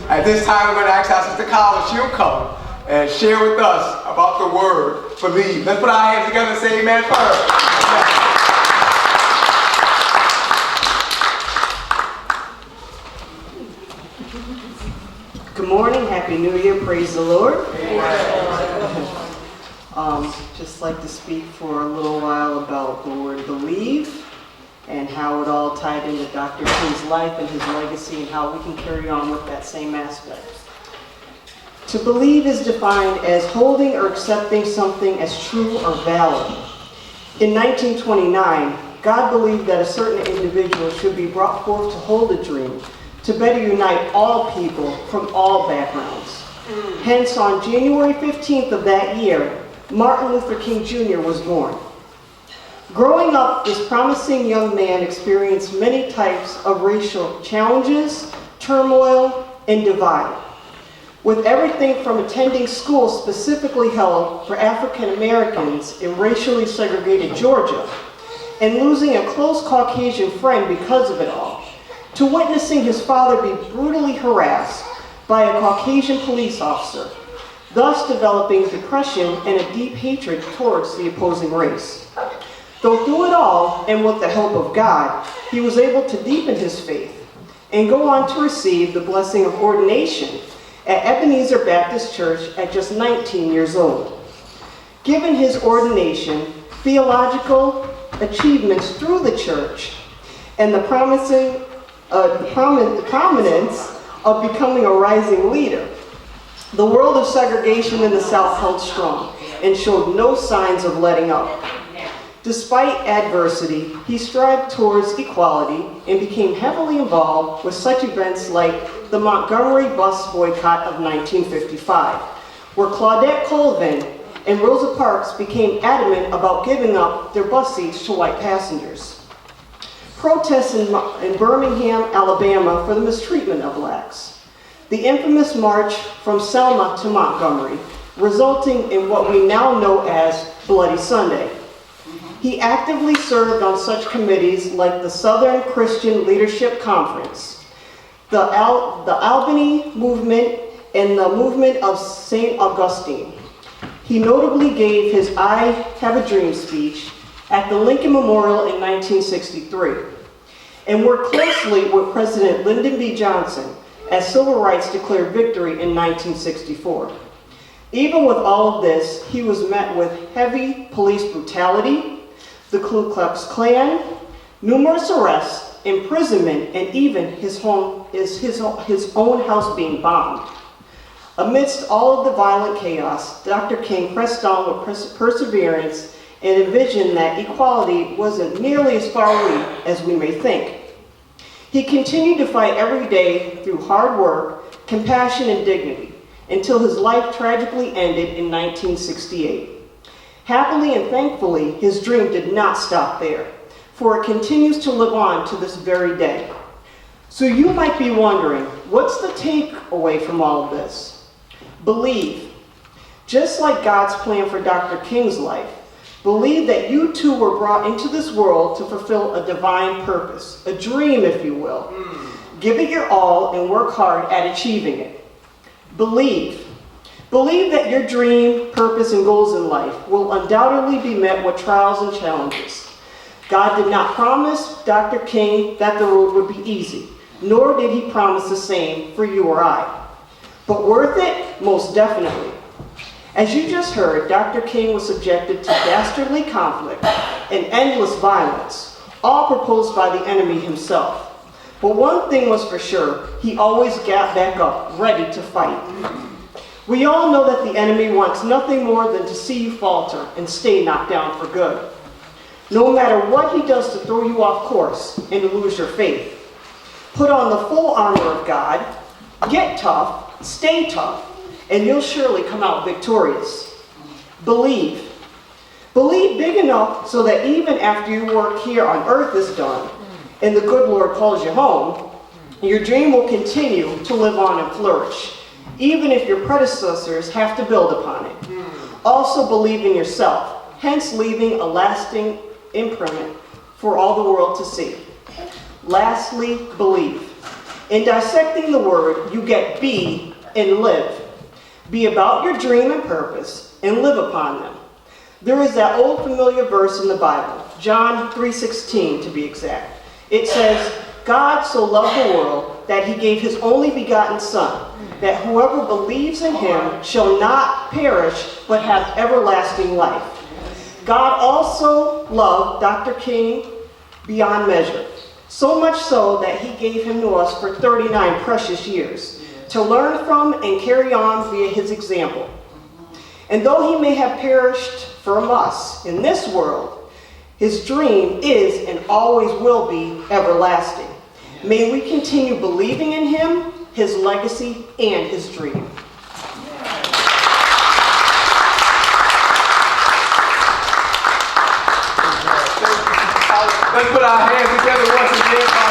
At this time, we're going to ask our Sister Carla, she'll come and share with us about the word believe. Let's put our hands together and say amen first. Good morning, Happy New Year, praise the Lord. Just like to speak for a little while about the word believe and how it all tied into Dr. King's life and his legacy and how we can carry on with that same aspect. To believe is defined as holding or accepting something as true or valid. In 1929, God believed that a certain individual should be brought forth to hold a dream to better unite all people from all backgrounds. Hence, on January 15th of that year, Martin Luther King Jr. was born. Growing up, this promising young man experienced many types of racial challenges, turmoil, and divide. With everything from attending school specifically held for African Americans in racially segregated Georgia, and losing a close Caucasian friend because of it all, to witnessing his father be brutally harassed by a Caucasian police officer, thus developing depression and a deep hatred towards the opposing race. Though through it all, and with the help of God, he was able to deepen his faith and go on to receive the blessing of ordination at Ebenezer Baptist Church at just 19 years old. Given his ordination, theological achievements through the church, and the prominence of becoming a rising leader, the world of segregation in the South held strong and showed no signs of letting up. Despite adversity, he strived towards equality and became heavily involved with such events like the Montgomery bus boycott of 1955, where Claudette Colvin and Rosa Parks became adamant about giving up their bus seats to white passengers. Protests in Birmingham, Alabama for the mistreatment of blacks. The infamous march from Selma to Montgomery, resulting in what we now know as Bloody Sunday. He actively served on such committees like the Southern Christian Leadership Conference, the Albany Movement, and the Movement of St. Augustine. He notably gave his I Have a Dream speech at the Lincoln Memorial in 1963, and worked closely with President Lyndon B. Johnson as civil rights declared victory in 1964. Even with all of this, he was met with heavy police brutality, the Ku Klux Klan, numerous arrests, imprisonment, and even his own house being bombed. Amidst all of the violent chaos, Dr. King pressed on with perseverance and envisioned that equality wasn't nearly as far away as we may think. He continued to fight every day through hard work, compassion, and dignity, until his life tragically ended in 1968. Happily and thankfully, his dream did not stop there, for it continues to live on to this very day. So you might be wondering, what's the takeaway from all of this? Believe. Just like God's plan for Dr. King's life, believe that you too were brought into this world to fulfill a divine purpose, a dream, if you will. Give it your all and work hard at achieving it. Believe. Believe that your dream, purpose, and goals in life will undoubtedly be met with trials and challenges. God did not promise Dr. King that the road would be easy, nor did he promise the same for you or I. But worth it? Most definitely. As you just heard, Dr. King was subjected to dastardly conflict and endless violence, all proposed by the enemy himself. But one thing was for sure, he always got back up, ready to fight. We all know that the enemy wants nothing more than to see you falter and stay knocked down for good. No matter what he does to throw you off course and to lose your faith. Put on the full armor of God, get tough, stay tough, and you'll surely come out victorious. Believe. Believe big enough so that even after your work here on earth is done and the good Lord calls you home, your dream will continue to live on and flourish, even if your predecessors have to build upon it. Also believe in yourself, hence leaving a lasting imprint for all the world to see. Lastly, believe. In dissecting the word, you get be and live. Be about your dream and purpose and live upon them. There is that old familiar verse in the Bible, John 3:16 to be exact. It says, God so loved the world that he gave his only begotten Son, that whoever believes in him shall not perish but have everlasting life. God also loved Dr. King beyond measure, so much so that he gave him to us for 39 precious years, to learn from and carry on via his example. And though he may have perished from us in this world, his dream is and always will be everlasting. May we continue believing in him, his legacy, and his dream. Let's put our hands together once again.